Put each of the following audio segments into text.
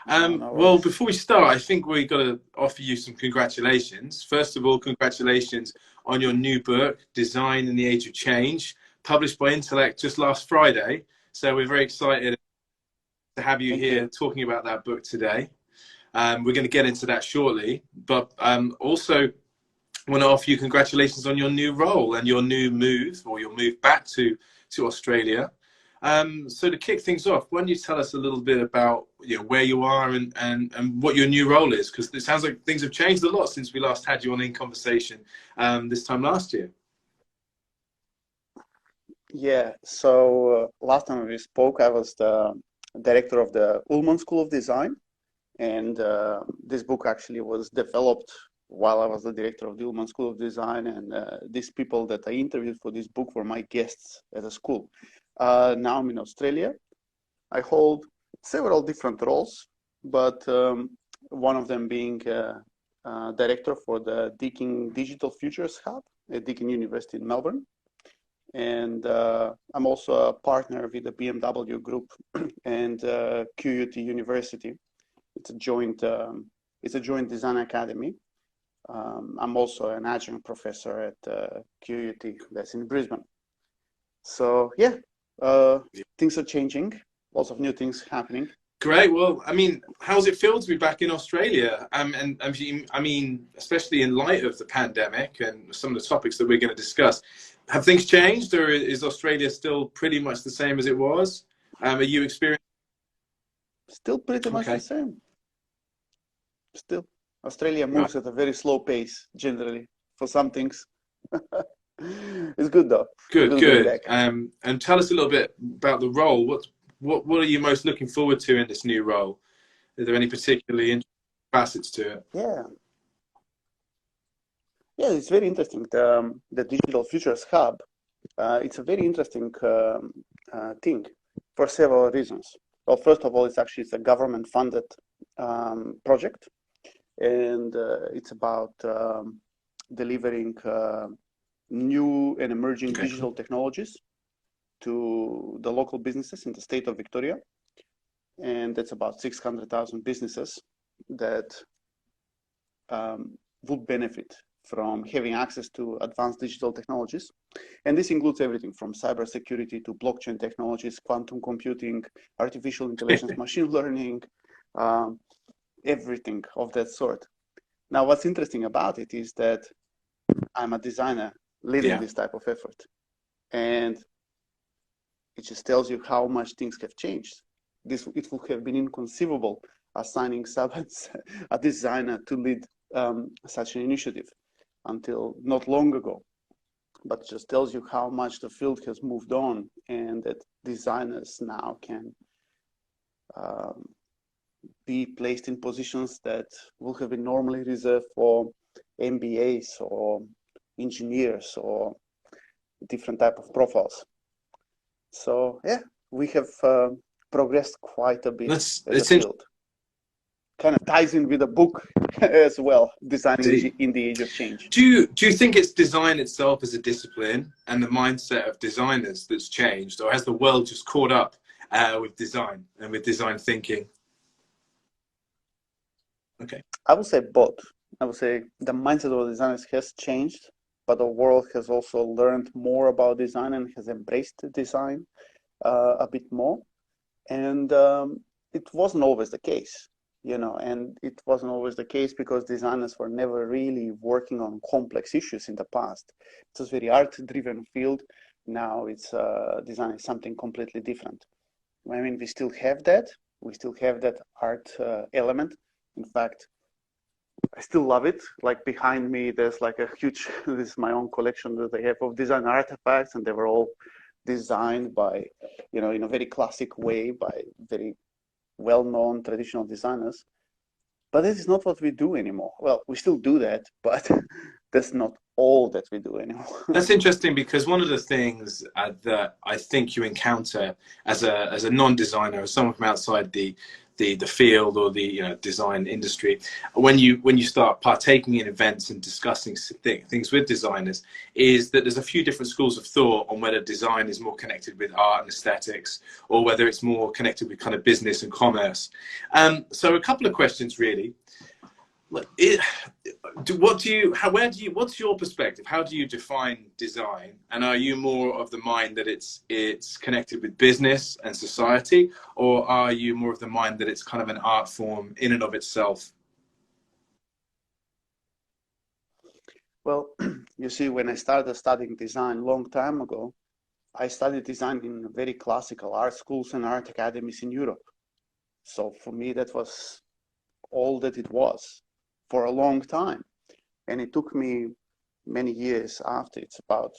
No Well, worries. before we start, I think we've got to offer you some congratulations. First of all, congratulations on your new book, Design in the Age of Change, published by Intellect just last Friday. So we're very excited to have you Thank here you. talking about that book today. We're going to get into that shortly, but also want to offer you congratulations on your new role and your new move, or your move back to Australia. So to kick things off, why don't you tell us a little bit about where you are and what your new role is? Because it sounds like things have changed a lot since we last had you on in conversation this time last year. Yeah, so last time we spoke, I was the director of the Ullman School of Design, and this book actually was developed while I was the director of the Ullman School of Design, and these people that I interviewed for this book were my guests at the school. Now I'm in Australia. I hold several different roles, but one of them being director for the Deakin Digital Futures Hub at Deakin University in Melbourne. And I'm also a partner with the BMW Group and QUT University. It's a joint design academy. I'm also an adjunct professor at QUT, that's in Brisbane. So yeah, things are changing. Lots of new things happening. Great. Well, I mean, how does it feel to be back in Australia? And I mean, especially in light of the pandemic and some of the topics that we're going to discuss, have things changed, or is Australia still pretty much the same as it was? Are you experiencing? Still pretty much the Okay. same. Still, Australia Right. moves at a very slow pace generally for some things. It's good though. Good. Good being Good. back. And tell us a little bit about the role. What are you most looking forward to in this new role? Are there any particularly interesting facets to it? Yeah, yeah, it's very interesting. The Digital Futures Hub, it's a very interesting thing for several reasons. Well, first of all, it's a government-funded project, and it's about delivering new and emerging Okay. digital technologies to the local businesses in the state of Victoria. And that's about 600,000 businesses that would benefit from having access to advanced digital technologies. And this includes everything from cybersecurity to blockchain technologies, quantum computing, artificial intelligence, machine learning, everything of that sort. Now, what's interesting about it is that I'm a designer leading Yeah. this type of effort. And it just tells you how much things have changed. It would have been inconceivable assigning a designer to lead such an initiative until not long ago. But it just tells you how much the field has moved on, and that designers now can be placed in positions that would have been normally reserved for MBAs or engineers or different type of profiles. So yeah, we have progressed quite a bit That's as a it's field. Kind of ties in with the book as well, interesting. designing in the age of change. Do you think it's design itself as a discipline and the mindset of designers that's changed, or has the world just caught up with design and with design thinking? Okay. I would say both. I would say the mindset of designers has changed, but the world has also learned more about design and has embraced design a bit more. And it wasn't always the case, and it wasn't always the case because designers were never really working on complex issues in the past. It was a very art-driven field. Now it's design is something completely different. I mean, we still have that. We still have that art element. In fact, I still love it. Like behind me, there's like a huge, this is my own collection that I have of design artifacts, and they were all designed by, in a very classic way by very well-known traditional designers. But this is not what we do anymore. Well, we still do that, but that's not all that we do anymore. That's interesting, because one of the things that I think you encounter as a non-designer, as someone from outside the field or the design industry, when you start partaking in events and discussing things with designers, is that there's a few different schools of thought on whether design is more connected with art and aesthetics, or whether it's more connected with kind of business and commerce. So a couple of questions really. What's your perspective? How do you define design? And are you more of the mind that it's connected with business and society, or are you more of the mind that it's kind of an art form in and of itself? Well, you see, when I started studying design a long time ago, I studied design in very classical art schools and art academies in Europe. So for me, that was all that it was for a long time. And it took me many years after, it's about,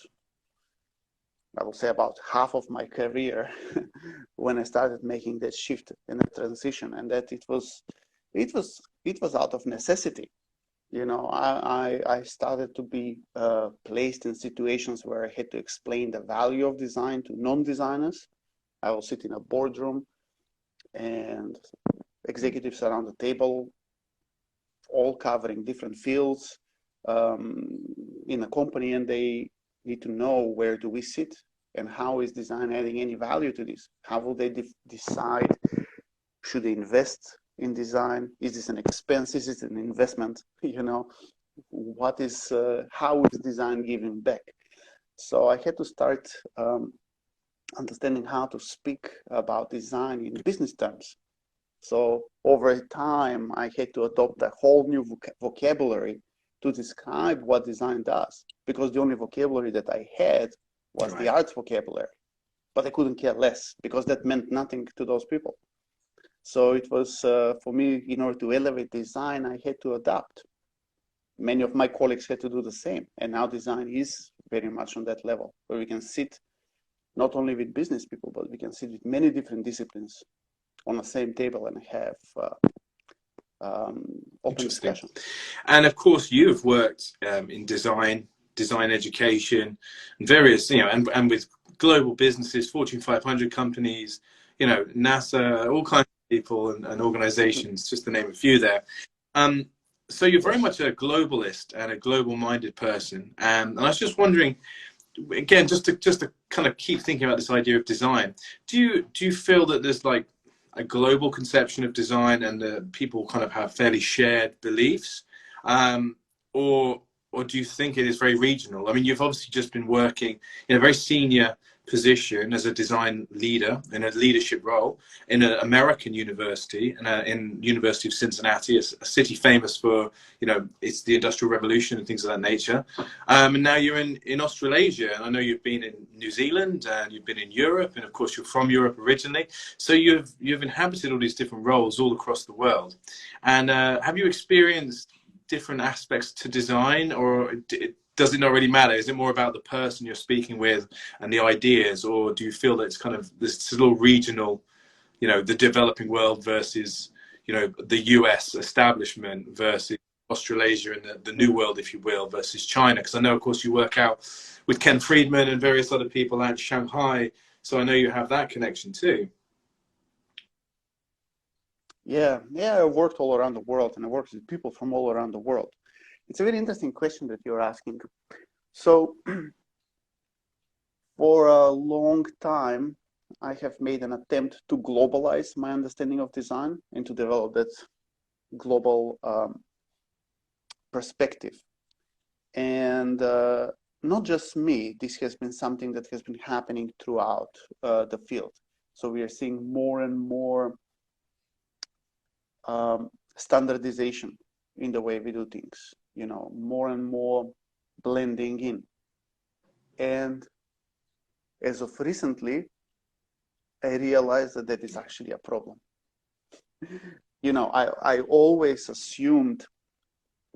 I will say about half of my career when I started making that shift and that transition, and that it was out of necessity. You know, I started to be placed in situations where I had to explain the value of design to non-designers. I will sit in a boardroom and executives around the table, all covering different fields in a company, and they need to know where do we sit and how is design adding any value to this? How will they decide? Should they invest in design? Is this an expense? Is it an investment? You know, what is how is design giving back? So I had to start understanding how to speak about design in business terms. So over time, I had to adopt a whole new vocabulary to describe what design does, because the only vocabulary that I had was the arts vocabulary, but I couldn't care less because that meant nothing to those people. So it was, for me, in order to elevate design, I had to adapt. Many of my colleagues had to do the same. And now design is very much on that level, where we can sit not only with business people, but we can sit with many different disciplines on the same table and have open discussion. And of course, you've worked in design education, and various, and with global businesses, Fortune 500 companies, NASA, all kinds of people and organizations, just to name a few there. So you're very much a globalist and a global-minded person. And I was just wondering, again, just to kind of keep thinking about this idea of design, do you feel that there's like a global conception of design and people kind of have fairly shared beliefs, or do you think it is very regional? I mean, you've obviously just been working in a very senior position as a design leader in a leadership role in an American university, in University of Cincinnati, a city famous for, it's the Industrial Revolution and things of that nature. And now you're in Australasia, and I know you've been in New Zealand and you've been in Europe, and of course you're from Europe originally. So you've inhabited all these different roles all across the world. And have you experienced different aspects to design, or does it not really matter? Is it more about the person you're speaking with and the ideas, or do you feel that it's kind of this little regional, the developing world versus, the US establishment versus Australasia and the new world, if you will, versus China? Because I know, of course, you work out with Ken Friedman and various other people out in Shanghai, so I know you have that connection too. Yeah, I worked all around the world, and I worked with people from all around the world. It's a very interesting question that you're asking. So for a long time, I have made an attempt to globalize my understanding of design and to develop that global perspective. And not just me, this has been something that has been happening throughout the field. So we are seeing more and more standardization in the way we do things, more and more blending in. And as of recently, I realized that is actually a problem. I always assumed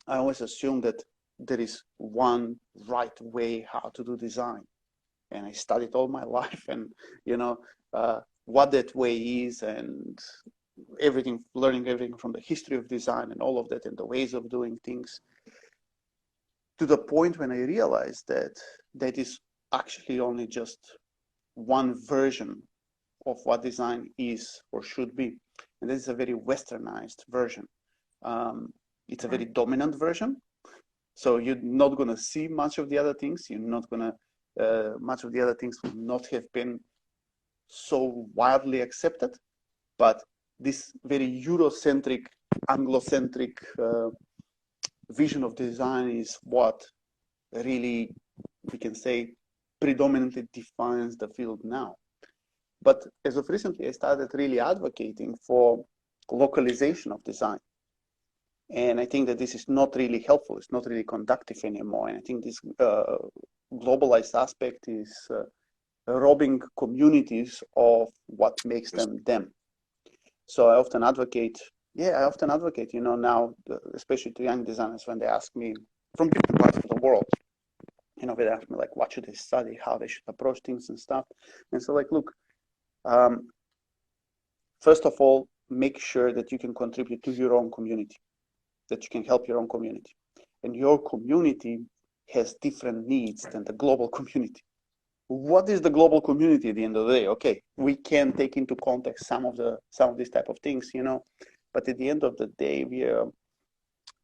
that there is one right way how to do design. And I studied all my life, and what that way is, and learning everything from the history of design and all of that and the ways of doing things. to the point when I realized that that is actually only just one version of what design is or should be. And this is a very westernized version. It's a very dominant version. So you're not going to see much of the other things. You're not going to, much of the other things will not have been so widely accepted. But this very Eurocentric, Anglocentric vision of design is what really, we can say, predominantly defines the field now. But as of recently, I started really advocating for localization of design. And I think that this is not really helpful. It's not really conductive anymore. And I think this globalized aspect is robbing communities of what makes them them. So I often advocate, you know, now, especially to young designers, when they ask me from different parts of the world, you know, they ask me like, what should they study, how they should approach things and stuff. And so like, look, first of all, make sure that you can contribute to your own community, that you can help your own community. And your community has different needs than the global community. What is the global community at the end of the day? Okay, we can take into context some of these type of things, you know, but at the end of the day, we are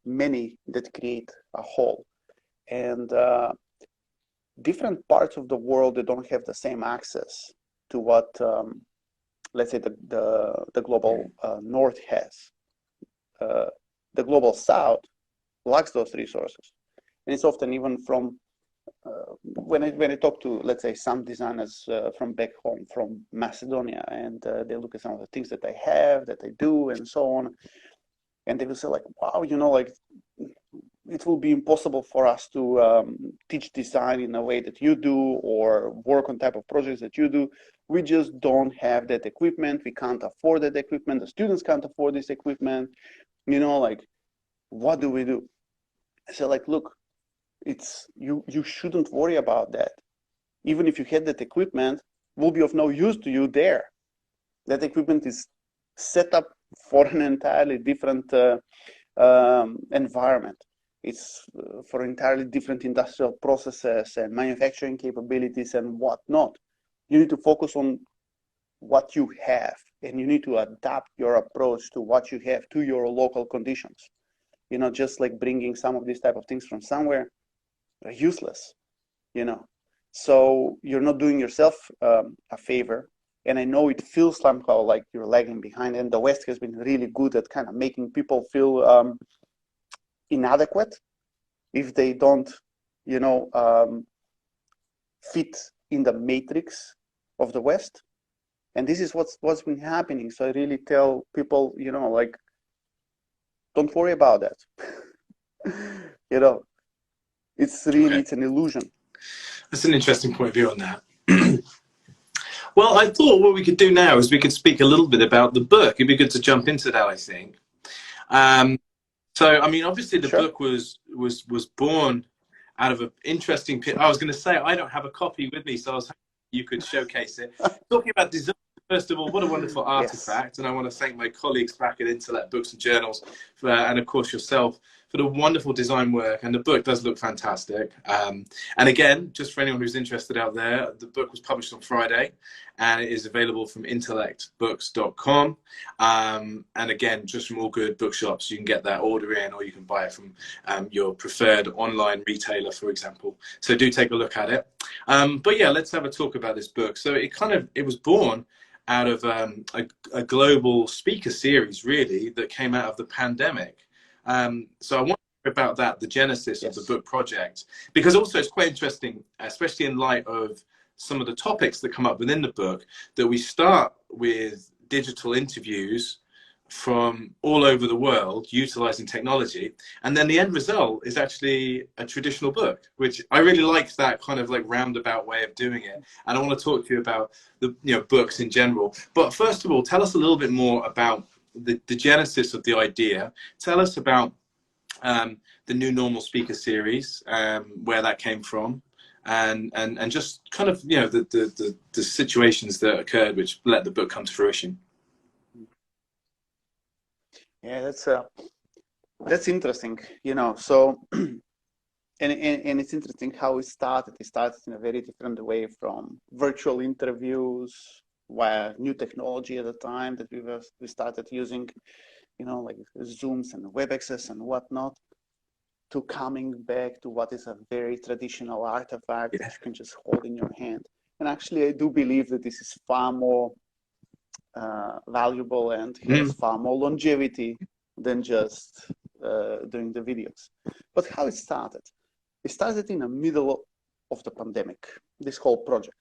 many that create a whole. And different parts of the world, they don't have the same access to what, let's say, the global north has. The global south lacks those resources. And it's often even from, when I talk to, let's say, some designers from back home, from Macedonia, and they look at some of the things that I have, that I do, and so on, and they will say like, wow, you know, like, it will be impossible for us to teach design in a way that you do, or work on type of projects that you do. We just don't have that equipment. We can't afford that equipment. The students can't afford this equipment. You know, like, what do we do? I say like, look, it's you shouldn't worry about that. Even if you had that equipment, will be of no use to you there. That equipment is set up for an entirely different environment. It's for entirely different industrial processes and manufacturing capabilities and whatnot. You need to focus on what you have, and you need to adapt your approach to what you have, to your local conditions. You know, just like bringing some of these type of things from somewhere are useless, you know. So you're not doing yourself a favor. And I know it feels somehow like you're lagging behind, and the West has been really good at kind of making people feel inadequate if they don't, you know, fit in the matrix of the West. And this is what's been happening. So I really tell people, you know, like, don't worry about that. You know, it's really, it's an illusion. That's an interesting point of view on that. Well, I thought what we could do now is we could speak a little bit about the book. It'd be good to jump into that, I think. So, I mean, obviously the book was born out of an interesting. I was going to say I don't have a copy with me, so I was hoping you could showcase it. Talking about design, first of all, what a wonderful artifact, and I want to thank my colleagues back at Intellect Books and Journals, and of course yourself, for the wonderful design work. And the book does look fantastic. And again, just for anyone who's interested out there, the book was published on Friday, and it is available from intellectbooks.com. And again, just from all good bookshops, you can get that order in, or you can buy it from your preferred online retailer, for example. So do take a look at it. But yeah, let's have a talk about this book. So it was born out of a global speaker series, really, that came out of the pandemic. So I want to hear about that, the genesis of the book project, because also it's quite interesting, especially in light of some of the topics that come up within the book, that we start with digital interviews from all over the world utilizing technology, and then the end result is actually a traditional book, which I really like, that kind of like roundabout way of doing it. And I want to talk to you about the books in general. But first of all, tell us a little bit more about the genesis of the idea. Tell us about the New Normal Speaker Series, where that came from, and just kind of the situations that occurred which let the book come to fruition. Yeah, that's interesting. You know, so and it's interesting how it started. It started in a very different way, from virtual interviews via new technology at the time that we started using, like Zooms and WebExes and whatnot, to coming back to what is a very traditional artifact that you can just hold in your hand. And actually, I do believe that this is far more valuable and has far more longevity than just doing the videos. But how it started? It started in the middle of the pandemic, this whole project.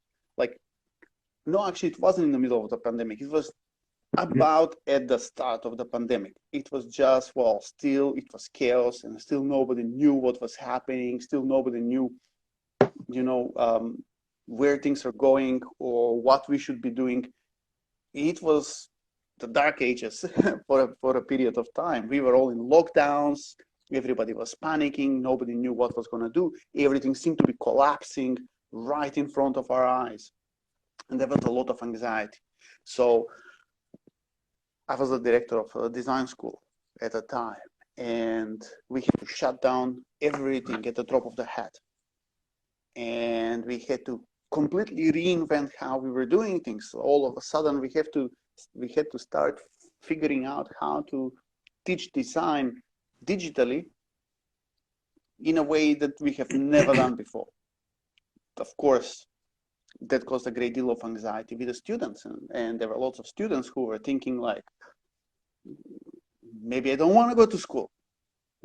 No, actually, it wasn't in the middle of the pandemic. It was about at the start of the pandemic. It was just, still it was chaos, and still nobody knew what was happening. Still nobody knew, where things are going or what we should be doing. It was the dark ages for a period of time. We were all in lockdowns. Everybody was panicking. Nobody knew what was going to do. Everything seemed to be collapsing right in front of our eyes. And there was a lot of anxiety. So I was the director of a design school at the time, and we had to shut down everything at the drop of the hat. And we had to completely reinvent how we were doing things. So all of a sudden, we had to start figuring out how to teach design digitally in a way that we have never done before. Of course, that caused a great deal of anxiety with the students, and there were lots of students who were thinking like, maybe I don't want to go to school.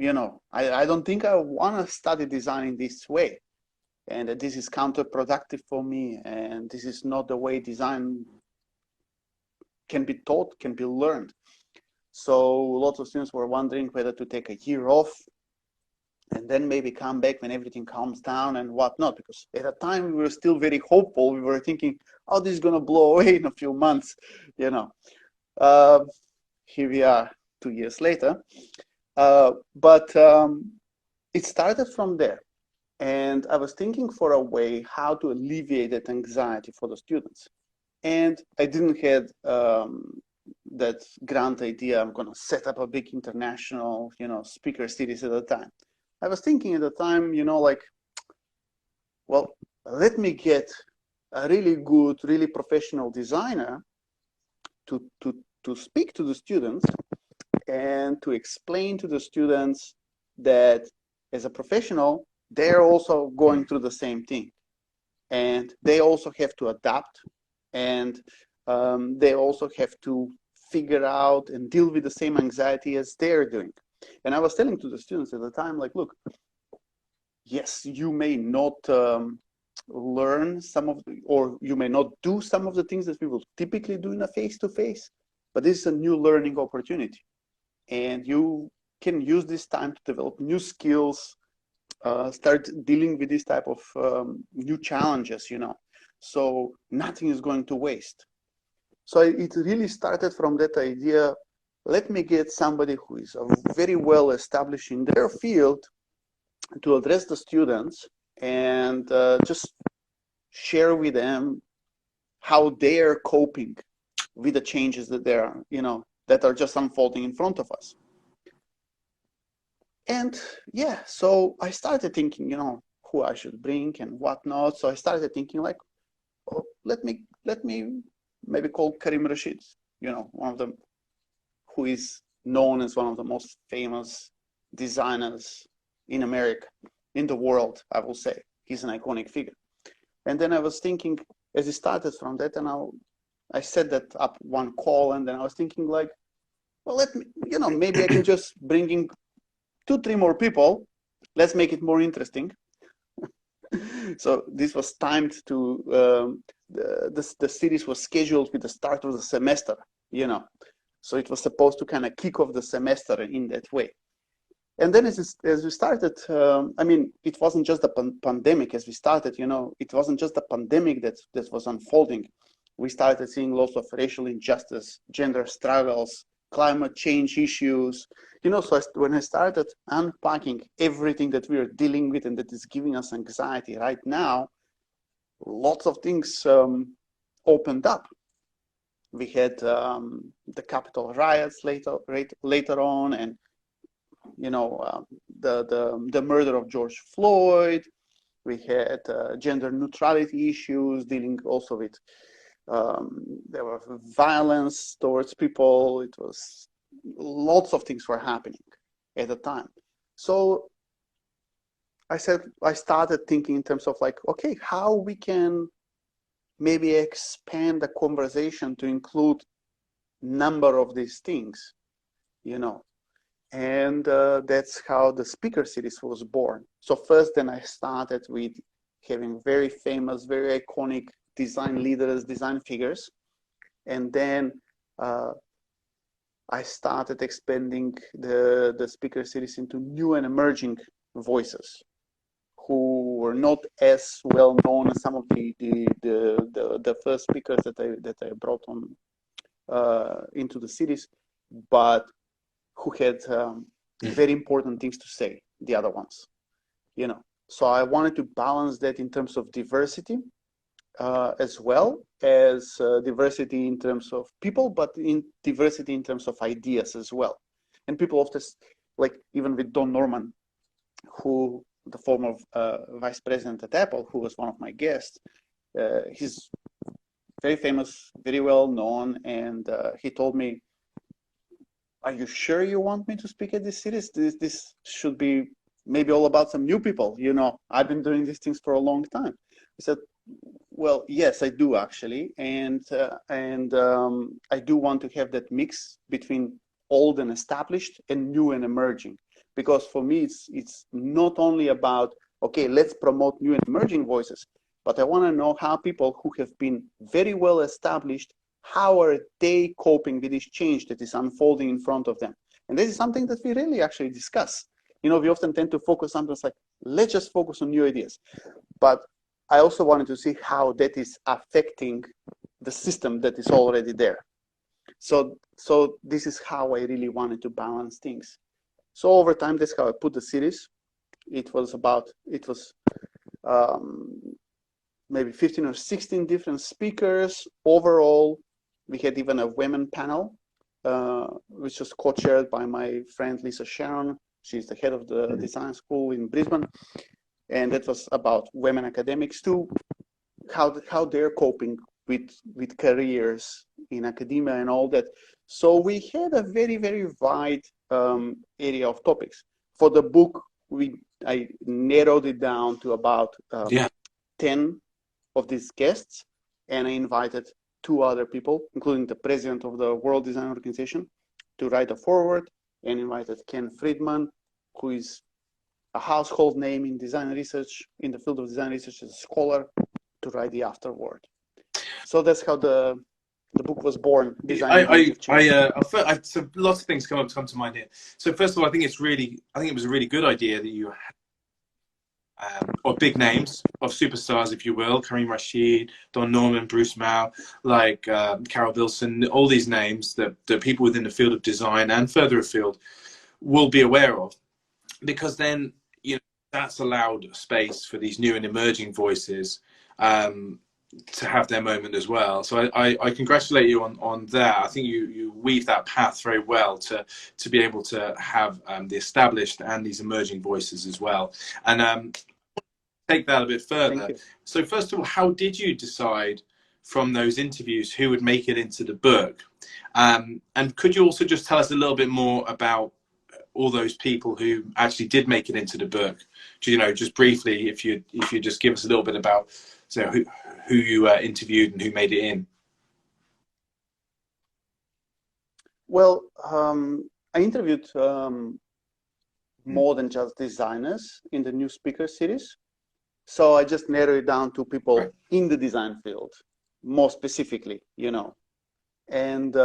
I don't think I want to study design in this way, and that this is counterproductive for me, and this is not the way design can be taught, can be learned. So lots of students were wondering whether to take a year off and then maybe come back when everything calms down and whatnot, because at the time we were still very hopeful. We were thinking, oh, this is going to blow away in a few months, Here we are 2 years later. But it started from there. And I was thinking for a way how to alleviate that anxiety for the students. And I didn't have that grand idea, I'm going to set up a big international, speaker series at the time. I was thinking at the time, let me get a really good, really professional designer to speak to the students and to explain to the students that as a professional, they're also going through the same thing. And they also have to adapt, and they also have to figure out and deal with the same anxiety as they're doing. And I was telling to the students at the time, look, yes, you may not learn or you may not do some of the things that we will typically do in a face-to-face, but this is a new learning opportunity. And you can use this time to develop new skills, start dealing with this type of new challenges, So nothing is going to waste. So it really started from that idea, let me get somebody who is very well established in their field to address the students and just share with them how they're coping with the changes that that are just unfolding in front of us. And yeah, so I started thinking, who I should bring and whatnot. So I started thinking let me maybe call Karim Rashid, one of them who is known as one of the most famous designers in America, in the world, I will say. He's an iconic figure. And then I was thinking, as it started from that, and I set that up one call, and then I was thinking let me, maybe I can just bring in 2-3 more people. Let's make it more interesting. So this was timed to, the series was scheduled with the start of the semester, So it was supposed to kind of kick off the semester in that way. And then as we started, it wasn't just the pandemic as we started, it wasn't just the pandemic that was unfolding. We started seeing lots of racial injustice, gender struggles, climate change issues, so when I started unpacking everything that we are dealing with and that is giving us anxiety right now, lots of things opened up. We had the Capitol riots later on, and you know, the murder of George Floyd. We had gender neutrality issues, dealing also with there were violence towards people. It was lots of things were happening at the time. So I started thinking in terms of like, okay, how we can maybe expand the conversation to include number of these things, you know. And that's how the speaker series was born. So first, then I started with having very famous, very iconic design leaders, design figures. And then I started expanding the speaker series into new and emerging voices who were not as well known as some of the first speakers that I brought on into the series, but who had very important things to say, the other ones, you know. So I wanted to balance that in terms of diversity, as well as diversity in terms of people, but in diversity in terms of ideas as well. And people often, like even with Don Norman, who the former vice president at Apple, who was one of my guests, he's very famous, very well known, and he told me, "Are you sure you want me to speak at this series? This should be maybe all about some new people. You know, I've been doing these things for a long time." I said, "Well, yes, I do actually, and I do want to have that mix between old and established and new and emerging, because for me it's not only about, okay, let's promote new and emerging voices, but I want to know how people who have been very well established, how are they coping with this change that is unfolding in front of them." And this is something that we really actually discuss. You know, we often tend to focus sometimes like, let's just focus on new ideas, but I also wanted to see how that is affecting the system that is already there. So this is how I really wanted to balance things. So over time, that's how I put the series. It was maybe 15 or 16 different speakers overall. We had even a women panel, which was co-chaired by my friend Lisa Sharon. She's the head of the design school in Brisbane. And that was about women academics too, how they're coping with careers in academia and all that. So we had a very, very wide area of topics. For the book, I narrowed it down to about 10 of these guests, and I invited 2 other people, including the president of the World Design Organization, to write a foreword, and invited Ken Friedman, who is a household name in design research, in the field of design research as a scholar, to write the afterword. So that's how the book was born. So lots of things come to mind here. So first of all, I think it was a really good idea that you had, or big names of superstars, if you will, Karim Rashid, Don Norman, Bruce Mao, like Carole Bilson, all these names that people within the field of design and further afield will be aware of, because then, you know, that's allowed space for these new and emerging voices to have their moment as well. So I congratulate you on that. I think you weave that path very well to be able to have the established and these emerging voices as well. And take that a bit further. So first of all, how did you decide from those interviews who would make it into the book? And could you also just tell us a little bit more about all those people who actually did make it into the book? You know, just briefly, if you just give us a little bit about who you interviewed and who made it in. Well, I interviewed more than just designers in the new speaker series. So I just narrowed it down to people in the design field, more specifically, you know. And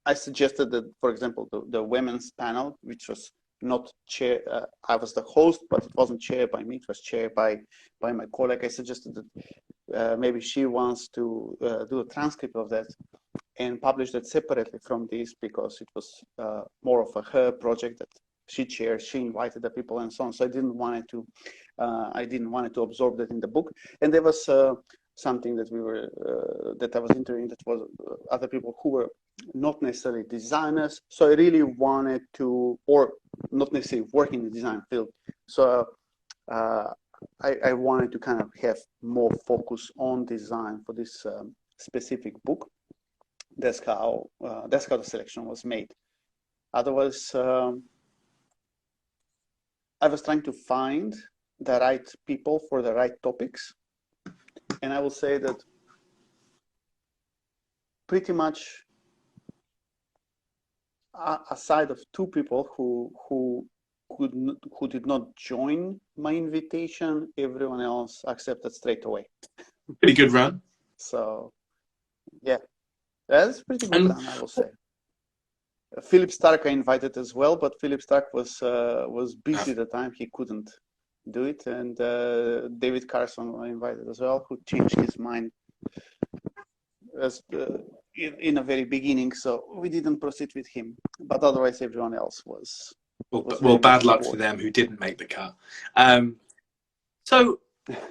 I suggested that, for example, the women's panel, which was not chair, I was the host, but it wasn't chaired by me, it was chaired by my colleague. I suggested that maybe she wants to do a transcript of that and publish that separately from this, because it was more of her project that she chaired, she invited the people and so on. So I didn't want it to absorb that in the book. And there was something that that I was interviewing, that was other people who were not necessarily designers. So I really wanted to, or not necessarily work in the design field. So I wanted to kind of have more focus on design for this specific book. That's how the selection was made. Otherwise, I was trying to find the right people for the right topics, and I will say that pretty much, aside of two people who did not join my invitation, everyone else accepted straight away. Pretty good run. So yeah, that's pretty good And run, I will say. Philip Stark I invited as well, but Philip Stark was busy at the time. He couldn't do it. And David Carson I invited as well, who changed his mind as in a very beginning. So we didn't proceed with him. But otherwise, everyone else was well, bad luck for them who didn't make the cut. So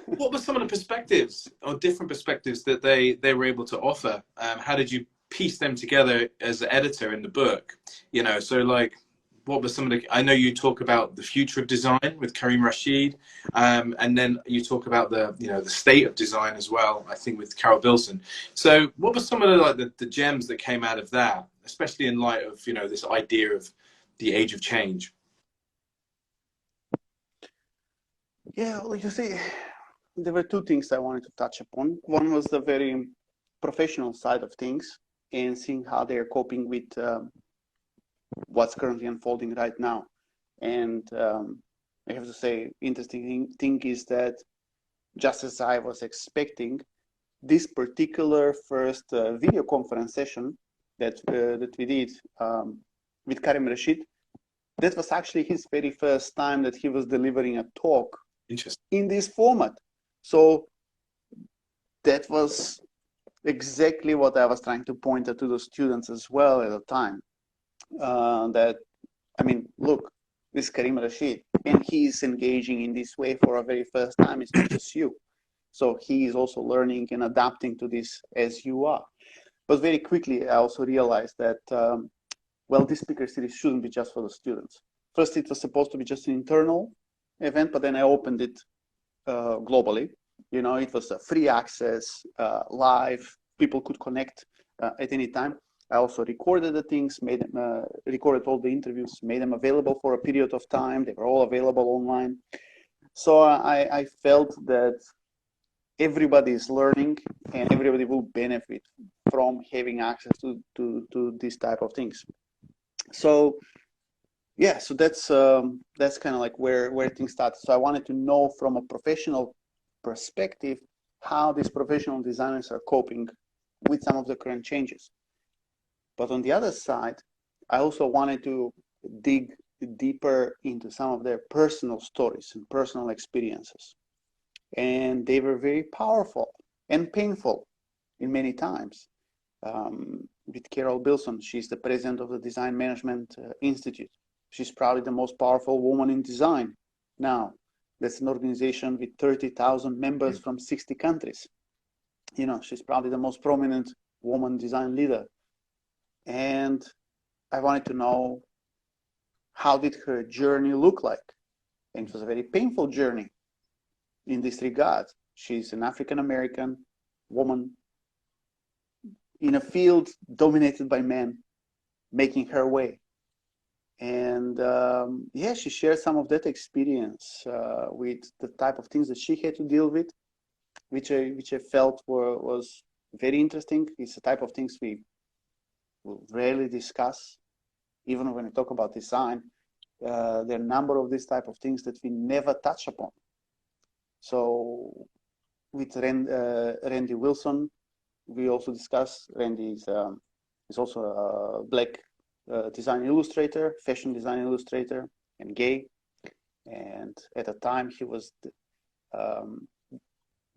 what were some of the perspectives or different perspectives that they were able to offer? How did you piece them together as an editor in the book? You know, so like, what were some of the, I know you talk about the future of design with Karim Rashid, and then you talk about the, you know, the state of design as well, I think with Carole Bilson. So what were some of the, like the gems that came out of that, especially in light of, you know, this idea of the age of change? Yeah, well, you see, there were two things I wanted to touch upon. One was the very professional side of things and seeing how they're coping with what's currently unfolding right now. And I have to say, interesting thing is that just as I was expecting, this particular first video conference session that we did with Karim Rashid, that was actually his very first time that he was delivering a talk in this format. So that was exactly what I was trying to point out to the students as well at the time. That, I mean, look, this is Karim Rashid, and he's engaging in this way for a very first time. It's not just you. So he is also learning and adapting to this as you are. But very quickly, I also realized that, well, this speaker series shouldn't be just for the students. First, it was supposed to be just an internal event, but then I opened it globally. You know, it was a free access, live. People could connect at any time. I also recorded the things, recorded all the interviews, made them available for a period of time. They were all available online. So I felt that everybody is learning and everybody will benefit from having access to these type of things. So yeah, so that's kind of like where things started. So I wanted to know from a professional perspective how these professional designers are coping with some of the current changes. But on the other side, I also wanted to dig deeper into some of their personal stories and personal experiences. And they were very powerful and painful in many times. With Carole Bilson, she's the president of the Design Management Institute. She's probably the most powerful woman in design now. That's an organization with 30,000 members from 60 countries. You know, she's probably the most prominent woman design leader. And I wanted to know, how did her journey look like? And it was a very painful journey in this regard. She's an African-American woman in a field dominated by men, making her way. And yeah, she shared some of that experience with the type of things that she had to deal with, which I felt was very interesting. It's the type of things we will rarely discuss, even when we talk about design. There are a number of these type of things that we never touch upon. So with Randy Wilson, we also discussed. Randy is also a black design illustrator, fashion design illustrator, and gay. And at the time, he was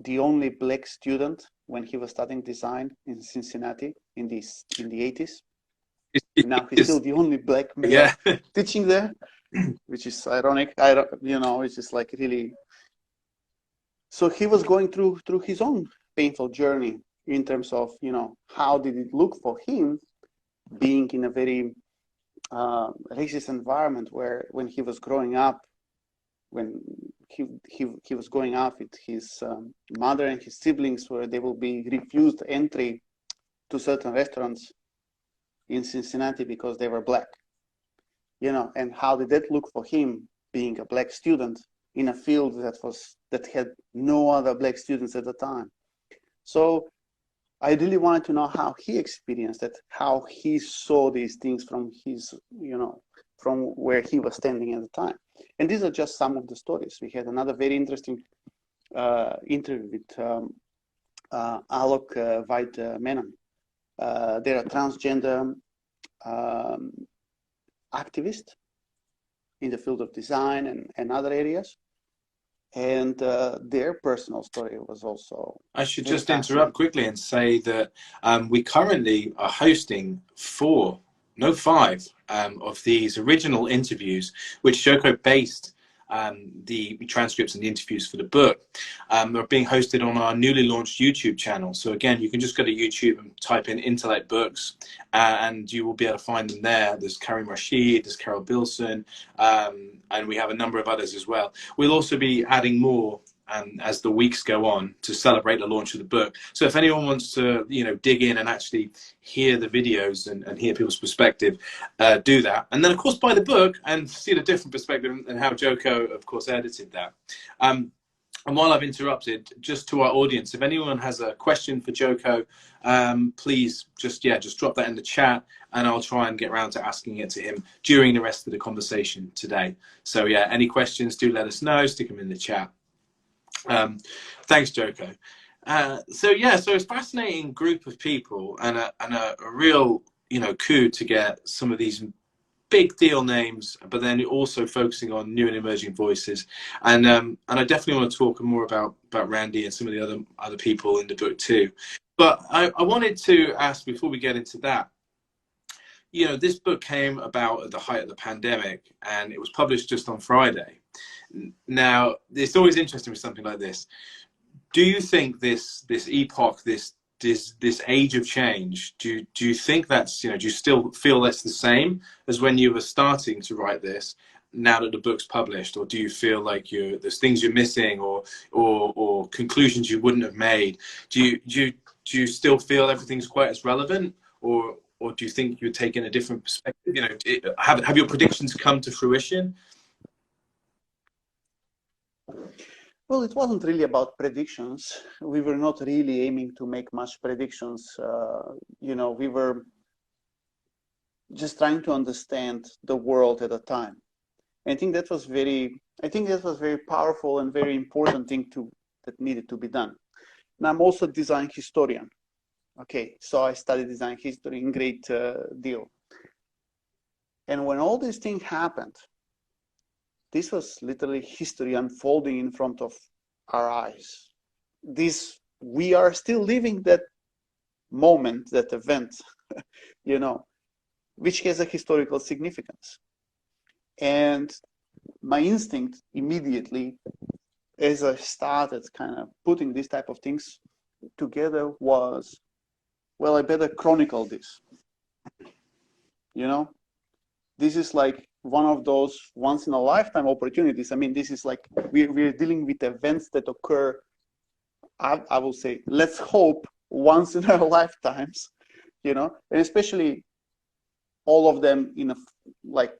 the only black student when he was studying design in Cincinnati in the 80s. Now he's still the only black male teaching there, which is ironic. It's just like really. So he was going through his own painful journey in terms of, how did it look for him being in a very racist environment where when he was growing up, when he was going out with his mother and his siblings, where they will be refused entry to certain restaurants in Cincinnati because they were black, you know, and how did that look for him being a black student in a field that had no other black students at the time. So I really wanted to know how he experienced it, how he saw these things from his, you know, from where he was standing at the time. And these are just some of the stories. We had another very interesting interview with Alok White Menon. They're a transgender activist in the field of design and other areas. And their personal story was also. I should just interrupt quickly and say that we currently are hosting 5 of these original interviews, which Gjoko based the transcripts and the interviews for the book, are being hosted on our newly launched YouTube channel. So again, you can just go to YouTube and type in Intellect Books, and you will be able to find them there. There's Karim Rashid, there's Carole Bilson, and we have a number of others as well. We'll also be adding more as the weeks go on to celebrate the launch of the book. So if anyone wants to, you know, dig in and actually hear the videos and hear people's perspective, do that. And then, of course, buy the book and see the different perspective and how Gjoko, of course, edited that. And while I've interrupted, just to our audience, if anyone has a question for Gjoko, please just drop that in the chat, and I'll try and get around to asking it to him during the rest of the conversation today. So yeah, any questions, do let us know, stick them in the chat. Thanks, Gjoko. So it's a fascinating group of people and a real, you know, coup to get some of these big deal names, but then also focusing on new and emerging voices. And I definitely want to talk more about Randy and some of the other people in the book too. But I wanted to ask, before we get into that, you know, this book came about at the height of the pandemic, and it was published just on Friday. Now, it's always interesting with something like this. Do you think this epoch, this age of change, do you think that's, you know, do you still feel that's the same as when you were starting to write this, now that the book's published? Or do you feel like there's things you're missing, or conclusions you wouldn't have made? Do you still feel everything's quite as relevant, or do you think you're taking a different perspective? You know, have your predictions come to fruition? Well, it wasn't really about predictions. We were not really aiming to make much predictions. You know, we were just trying to understand the world at the time. And I think that was very powerful and very important thing that needed to be done. And I'm also a design historian. Okay, so I studied design history in great deal. And when all these things happened, this was literally history unfolding in front of our eyes. We are still living that moment, that event, you know, which has a historical significance. And my instinct immediately, as I started kind of putting these type of things together, was, well, I better chronicle this. You know, this is like one of those once in a lifetime opportunities. I mean, this is like we're dealing with events that occur, I will say, let's hope, once in our lifetimes, you know, and especially all of them like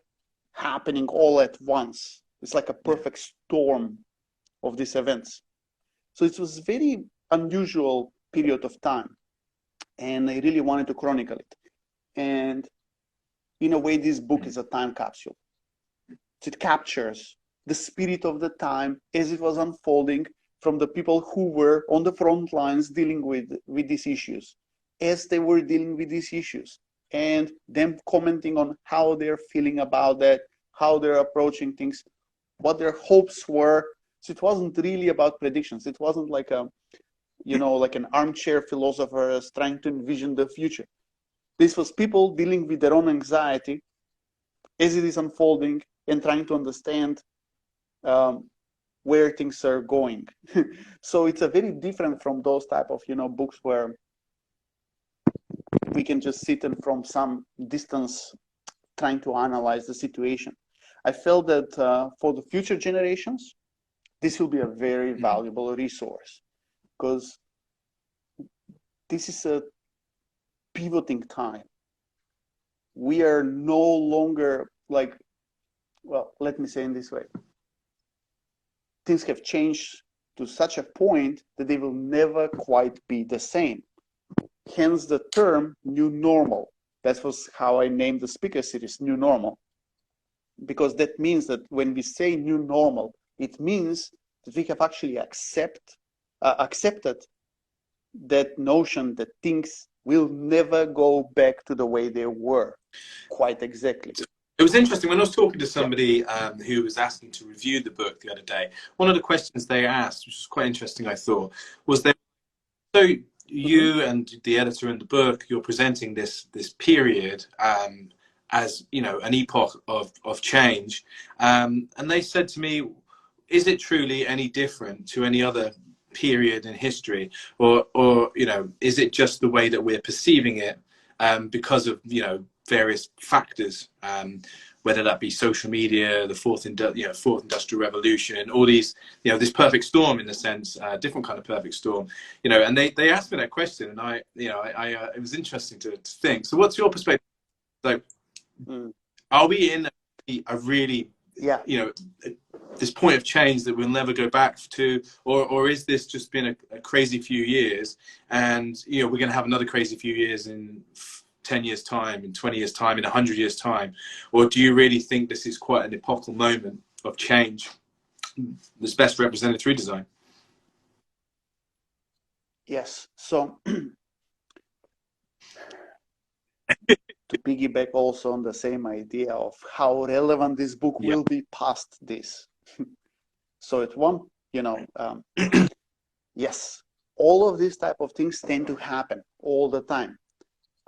happening all at once. It's like a perfect storm of these events. So it was a very unusual period of time, and I really wanted to chronicle it. And in a way, this book is a time capsule. It captures the spirit of the time as it was unfolding, from the people who were on the front lines dealing with these issues, as they were dealing with these issues, and them commenting on how they're feeling about that, how they're approaching things, what their hopes were. So it wasn't really about predictions. It wasn't like like an armchair philosopher trying to envision the future. This was people dealing with their own anxiety as it is unfolding and trying to understand where things are going. So it's a very different from those type of books where we can just sit and from some distance trying to analyze the situation. I felt that for the future generations, this will be a very valuable resource, because this is a pivoting time. We are no longer like, well, let me say in this way. Things have changed to such a point that they will never quite be the same. Hence the term new normal. That was how I named the speaker series, New Normal. Because that means that when we say new normal, it means that we have actually accepted that notion that things will never go back to the way they were, quite exactly. It was interesting when I was talking to somebody who was asking to review the book the other day. One of the questions they asked, which was quite interesting, I thought, was that so you and the editor in the book, you're presenting this period as, you know, an epoch of change, and they said to me, is it truly any different to any other period in history, or you know, is it just the way that we're perceiving it because of, you know, various factors, whether that be social media, the fourth industrial revolution, all these, you know, this perfect storm in a sense, different kind of perfect storm, you know. And they asked me that question, and I it was interesting to think. So what's your perspective? Like, are we in a really, you know, this point of change that we'll never go back to, or is this just been a crazy few years, and, you know, we're going to have another crazy few years in 10 years time, in 20 years time, in 100 years time? Or do you really think this is quite an epochal moment of change that's best represented through design? Yes. So to piggyback also on the same idea of how relevant this book will be past this. So it won't, you know, yes, all of these type of things tend to happen all the time.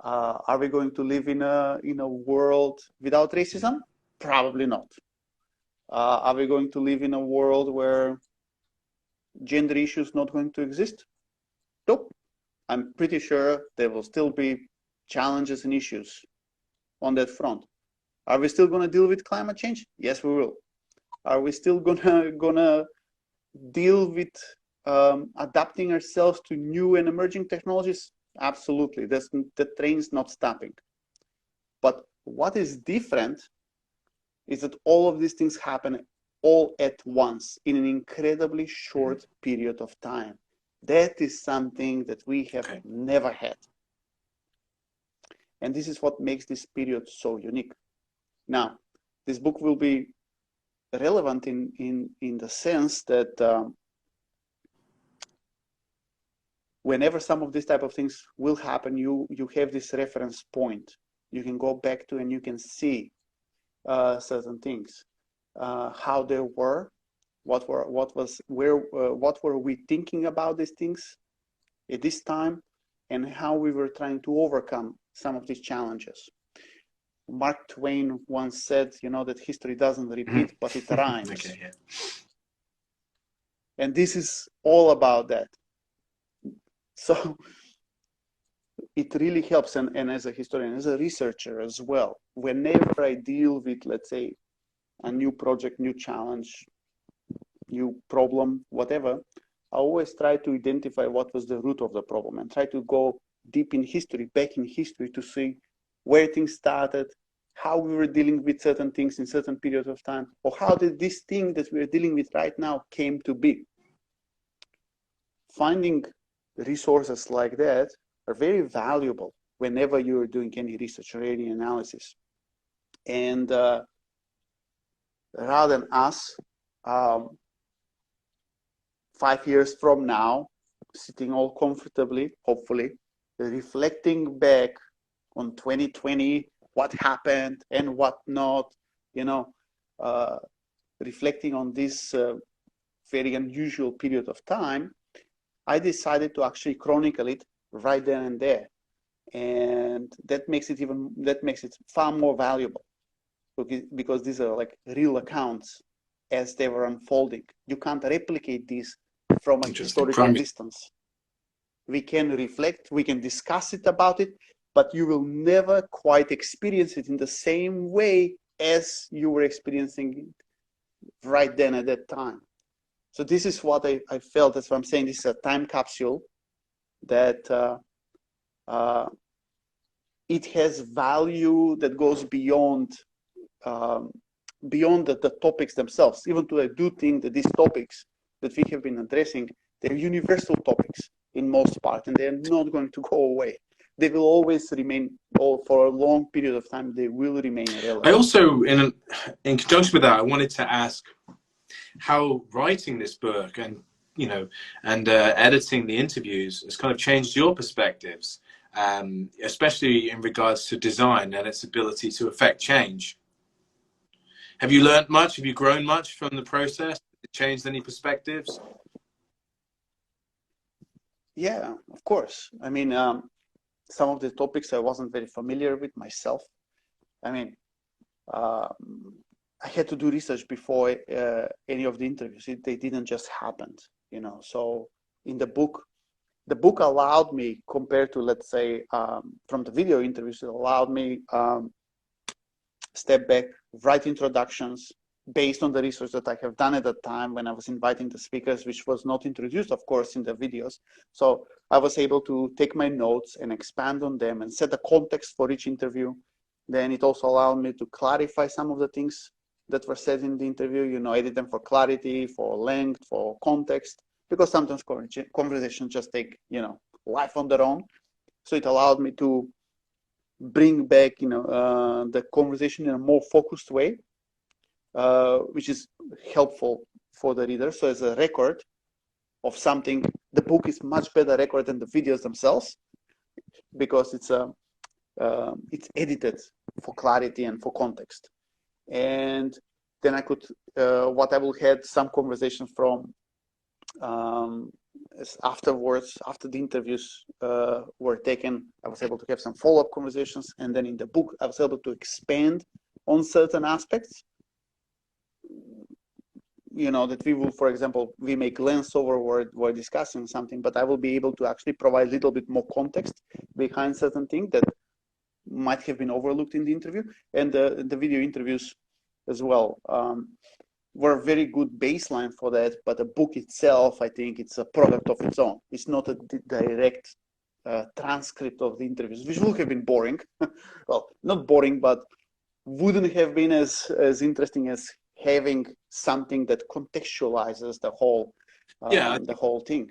Are we going to live in a world without racism? Probably not. Are we going to live in a world where gender issues not going to exist? Nope. I'm pretty sure there will still be challenges and issues on that front. Are we still going to deal with climate change? Yes, we will. Are we still gonna deal with adapting ourselves to new and emerging technologies? Absolutely. The train's not stopping. But what is different is that all of these things happen all at once in an incredibly short period of time. That is something that we have never had. And this is what makes this period so unique. Now, this book will be relevant in the sense that whenever some of these type of things will happen, you have this reference point you can go back to, and you can see certain things, how they were, what were we thinking about these things at this time, and how we were trying to overcome some of these challenges. Mark Twain once said, you know, that history doesn't repeat, but it rhymes. And this is all about that. So it really helps, and as a historian, as a researcher as well, whenever I deal with, let's say, a new project, new challenge, new problem, whatever, I always try to identify what was the root of the problem and try to go deep in history, back in history, to see where things started, how we were dealing with certain things in certain periods of time, or how did this thing that we're dealing with right now came to be. Finding resources like that are very valuable whenever you're doing any research or any analysis. And rather than us, 5 years from now, sitting all comfortably, hopefully, reflecting back on 2020, what happened and what not, you know, reflecting on this very unusual period of time, I decided to actually chronicle it right then and there. And that makes it far more valuable, because these are like real accounts as they were unfolding. You can't replicate these from a historical distance. We can reflect, we can discuss it about it, but you will never quite experience it in the same way as you were experiencing it right then at that time. So this is what I felt. That's what I'm saying. This is a time capsule that it has value that goes beyond the topics themselves. Even though I do think that these topics that we have been addressing, they're universal topics in most part, and they're not going to go away. They will always remain, or for a long period of time, they will remain relevant. I also, in conjunction with that, I wanted to ask how writing this book and editing the interviews has kind of changed your perspectives, especially in regards to design and its ability to affect change. Have you learned much? Have you grown much from the process? Has it changed any perspectives? Yeah, of course. I mean, some of the topics I wasn't very familiar with myself. I mean, I had to do research before any of the interviews. They didn't just happen, you know. So in the book allowed me, compared to, let's say, from the video interviews, it allowed me step back, write introductions based on the research that I have done at that time when I was inviting the speakers, which was not introduced, of course, in the videos. So I was able to take my notes and expand on them and set the context for each interview. Then it also allowed me to clarify some of the things that were said in the interview, you know, edit them for clarity, for length, for context, because sometimes conversations just take, you know, life on their own. So it allowed me to bring back, you know, the conversation in a more focused way, which is helpful for the reader. So as a record of something, the book is much better record than the videos themselves, because it's edited for clarity and for context. And then I could, what I will had some conversations from afterwards, after the interviews were taken, I was able to have some follow-up conversations. And then in the book, I was able to expand on certain aspects. You know, that we will, for example, we may glance over we're discussing something, but I will be able to actually provide a little bit more context behind certain things that might have been overlooked in the interview. And the video interviews as well were a very good baseline for that. But the book itself, I think it's a product of its own. It's not a direct transcript of the interviews, which would have been boring. Well, not boring, but wouldn't have been as interesting as having something that contextualizes the whole the whole thing.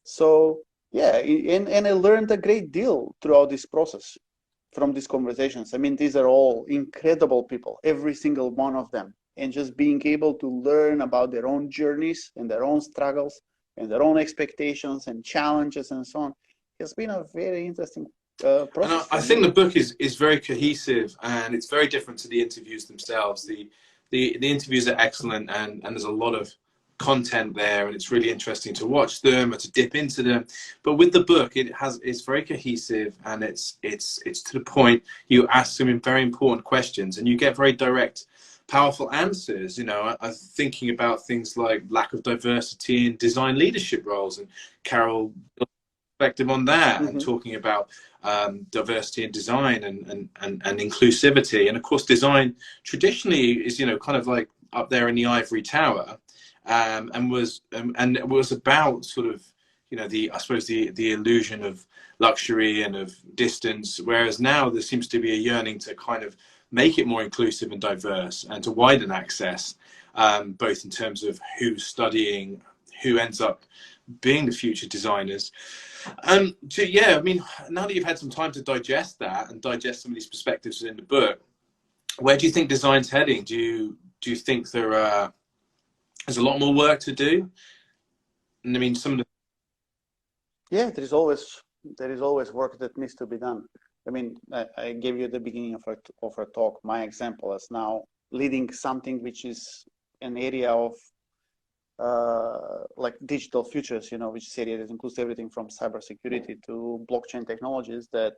So yeah, and I learned a great deal throughout this process from these conversations. I mean, these are all incredible people, every single one of them, and just being able to learn about their own journeys and their own struggles and their own expectations and challenges and so on has been a very interesting process. And I think the book is very cohesive, and it's very different to the interviews themselves. The interviews are excellent, and there's a lot of content there, and it's really interesting to watch them or to dip into them. But with the book, it's very cohesive, and it's to the point. You ask some very important questions, and you get very direct, powerful answers. You know, I'm thinking about things like lack of diversity in design leadership roles, and Carole perspective on that, and talking about diversity in design and inclusivity. And of course, design traditionally is, you know, kind of like up there in the ivory tower, and it was about sort of, you know, I suppose the illusion of luxury and of distance, whereas now there seems to be a yearning to kind of make it more inclusive and diverse, and to widen access, both in terms of who's studying, who ends up being the future designers. So yeah, I mean, now that you've had some time to digest that and digest some of these perspectives in the book, where do you think design's heading? Do you think there's a lot more work to do? And I mean, yeah, there is always work that needs to be done. I mean, I gave you at the beginning of our talk my example as now leading something which is an area of like digital futures, you know, which is area that includes everything from cybersecurity to blockchain technologies, that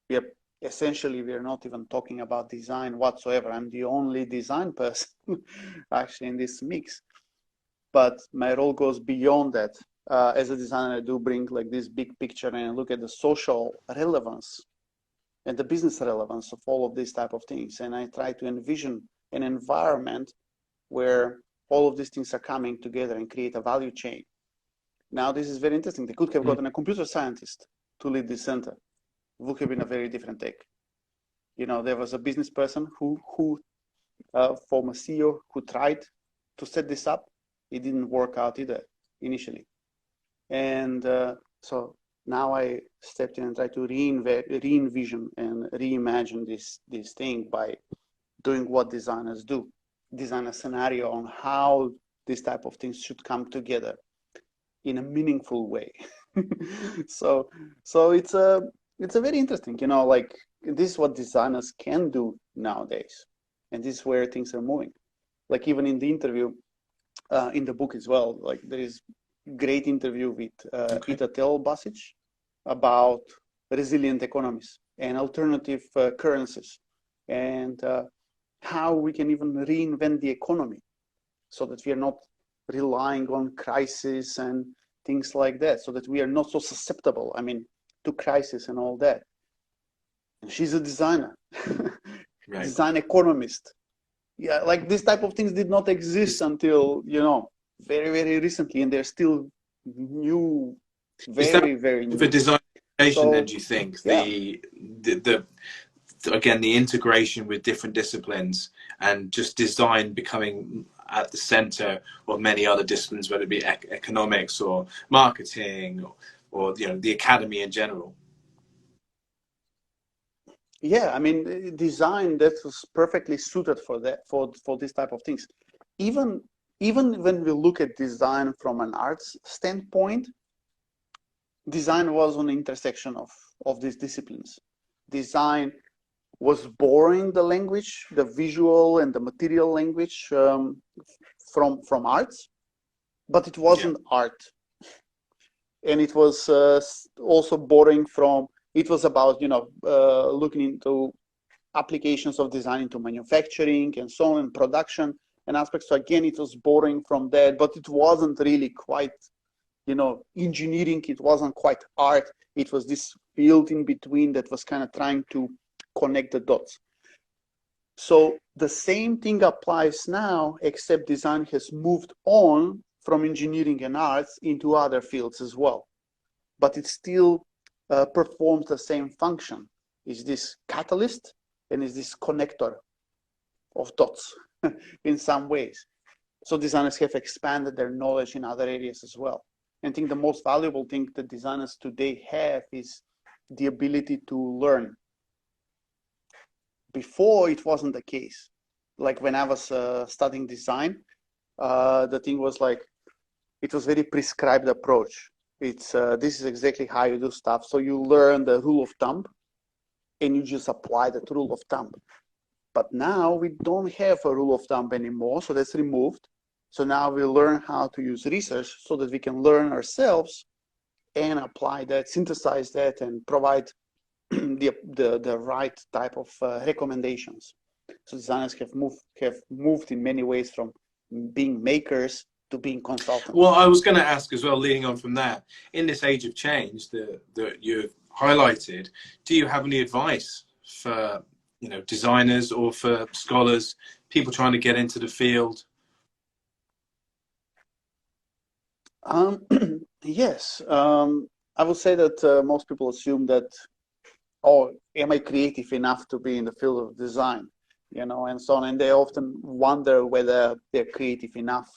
we are not even talking about design whatsoever. I'm the only design person actually in this mix, but my role goes beyond that. As a designer, I do bring like this big picture and I look at the social relevance and the business relevance of all of these type of things. And I try to envision an environment where all of these things are coming together and create a value chain. Now, this is very interesting. They could have gotten a computer scientist to lead this center. It would have been a very different take. You know, there was a business person who from a CEO who tried to set this up. It didn't work out either initially. And so now I stepped in and tried to re-envision and reimagine this thing by doing what designers do. Design a scenario on how this type of things should come together in a meaningful way. so it's a very interesting, you know, like this is what designers can do nowadays, and this is where things are moving. Like even in the interview, in the book as well, like there is great interview with Itatel Basic about resilient economies and alternative currencies, and how we can even reinvent the economy so that we are not relying on crisis and things like that, so that we are not so susceptible, I mean, to crisis and all that. And she's a designer, right. Design economist. Yeah, like this type of things did not exist until, you know, very, very recently, and they're still new, very new. For design education, then, do you think, yeah. the again, the integration with different disciplines and just design becoming at the center of many other disciplines, whether it be economics or marketing or you know, the academy in general? Yeah, I mean, design that was perfectly suited for that, for this type of things. Even when we look at design from an arts standpoint, design was on the intersection of these disciplines. Design was borrowing the language, the visual and the material language from arts, but it wasn't art. And it was also borrowing from, it was about, you know, looking into applications of design into manufacturing and so on, and production and aspects. So again, it was borrowing from that, but it wasn't really quite, you know, engineering. It wasn't quite art. It was this field in between that was kind of trying to connect the dots. So the same thing applies now, except design has moved on from engineering and arts into other fields as well. But it still performs the same function. Is this catalyst and is this connector of dots in some ways. So designers have expanded their knowledge in other areas as well. And I think the most valuable thing that designers today have is the ability to learn. Before, it wasn't the case. Like when I was studying design, the thing was like, it was very prescribed approach. It's this is exactly how you do stuff. So you learn the rule of thumb and you just apply that rule of thumb. But now we don't have a rule of thumb anymore, so that's removed. So now we learn how to use research so that we can learn ourselves and apply that, synthesize that, and provide the right type of recommendations. So designers have moved in many ways from being makers to being consultants. Well, I was going to ask as well, leading on from that, in this age of change that you've highlighted, do you have any advice for, you know, designers or for scholars, people trying to get into the field? Yes, I would say that most people assume that, oh, am I creative enough to be in the field of design, you know, and so on, and they often wonder whether they're creative enough.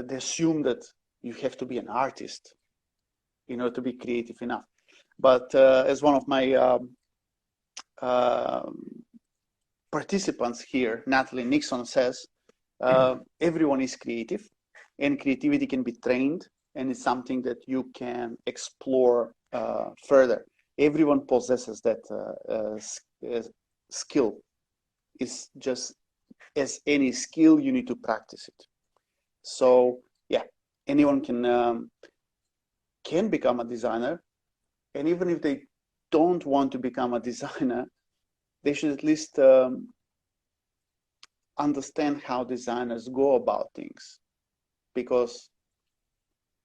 They assume that you have to be an artist, you know, to be creative enough. But as one of my participants here, Natalie Nixon, says, everyone is creative, and creativity can be trained, and it's something that you can explore further. Everyone possesses that skill. It's just as any skill, you need to practice it. So yeah, anyone can become a designer, and even if they don't want to become a designer, they should at least understand how designers go about things, because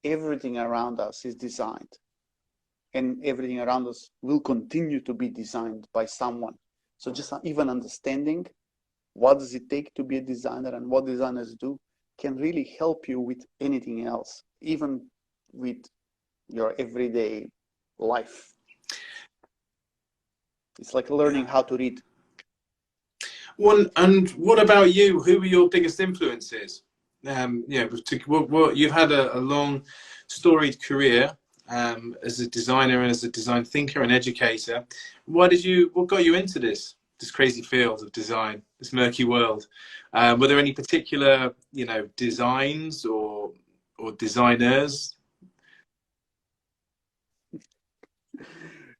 everything around us is designed. and everything around us will continue to be designed by someone. So just even understanding what does it take to be a designer and what designers do can really help you with anything else, even with your everyday life. It's like learning how to read. And what about you? Who were your biggest influences? You've had a long, storied career as a designer and as a design thinker and educator. What got you into this crazy field of design, this murky world? Were there any particular, designs or designers?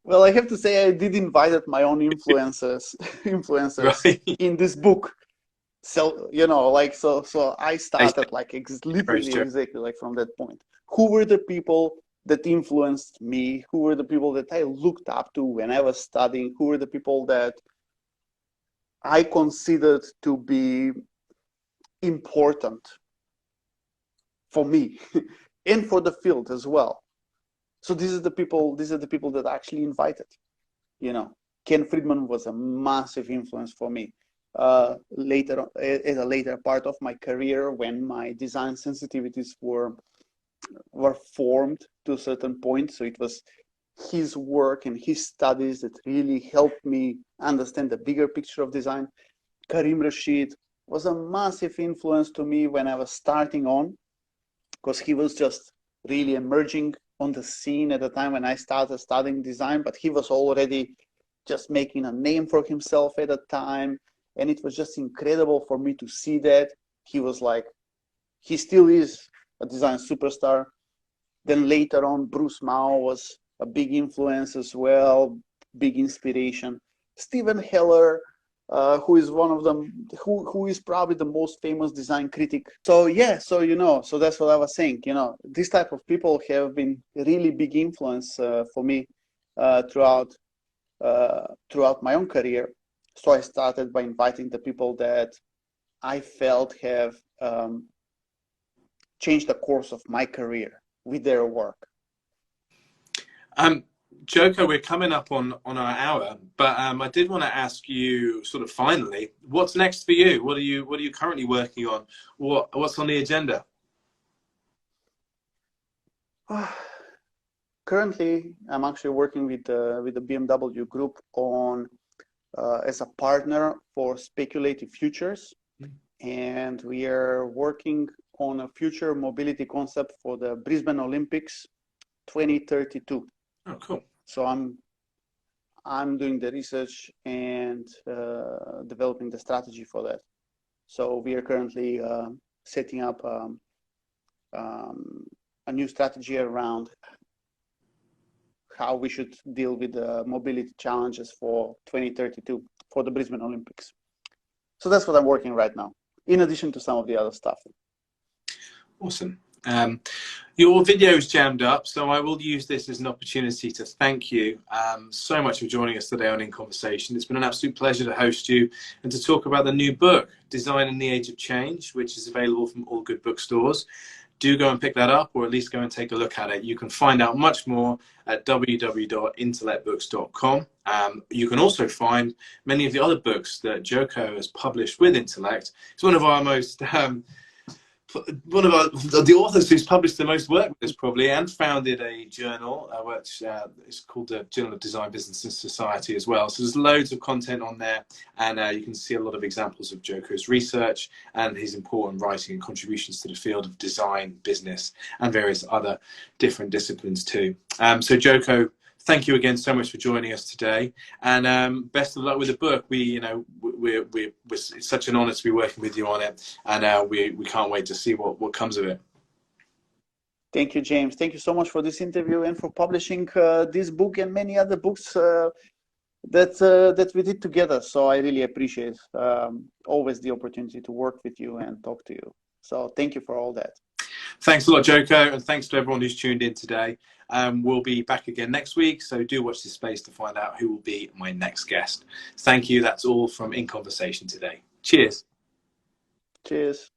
Well, I have to say I did invite my own influencers Right. in this book. So, so I started literally exactly like from that point. Who were the people that influenced me? Who were the people that I looked up to when I was studying? Who were the people that I considered to be important for me and for the field as well? So these are the people that I actually invited. Ken Friedman was a massive influence for me. Later, as a later part of my career, when my design sensitivities were formed to a certain point, so it was his work and his studies that really helped me understand the bigger picture of design. Karim Rashid was a massive influence to me when I was starting on, because he was just really emerging on the scene at the time when I started studying design, but he was already just making a name for himself at the time. And it was just incredible for me to see that. He still is a design superstar. Then later on, Bruce Mao was a big influence as well, big inspiration. Stephen Heller, who is one of them, who is probably the most famous design critic. So so that's what I was saying. This type of people have been really big influence for me throughout my own career. So I started by inviting the people that I felt have changed the course of my career with their work. Gjoko, we're coming up on our hour, but I did want to ask you, sort of finally, what's next for you? What are you currently working on? What's on the agenda? Currently, I'm actually working with the BMW Group on as a partner for speculative futures, and we are working on a future mobility concept for the Brisbane Olympics 2032. Oh, cool. So I'm doing the research and developing the strategy for that. So we are currently setting up a new strategy around how we should deal with the mobility challenges for 2032 for the Brisbane Olympics. So that's what I'm working right now, in addition to some of the other stuff. Awesome. Your video is jammed up, so I will use this as an opportunity to thank you so much for joining us today on In Conversation. It's been an absolute pleasure to host you and to talk about the new book, Design in the Age of Change, which is available from all good bookstores. Do go and pick that up, or at least go and take a look at it. You can find out much more at www.intellectbooks.com. You can also find many of the other books that Gjoko has published with Intellect. It's one of the authors who's published the most work with us, probably, and founded a journal which is called the Journal of Design, Business and Society as well. So there's loads of content on there, and you can see a lot of examples of Gjoko's research and his important writing and contributions to the field of design, business, and various other different disciplines too. So Gjoko, thank you again so much for joining us today, and best of luck with the book. It's such an honor to be working with you on it, and we can't wait to see what comes of it. Thank you, James. Thank you so much for this interview and for publishing this book and many other books that we did together. So I really appreciate always the opportunity to work with you and talk to you. So thank you for all that. Thanks a lot, Gjoko, and thanks to everyone who's tuned in today. We'll be back again next week, so do watch this space to find out who will be my next guest. Thank you. That's all from In Conversation today. Cheers. Cheers.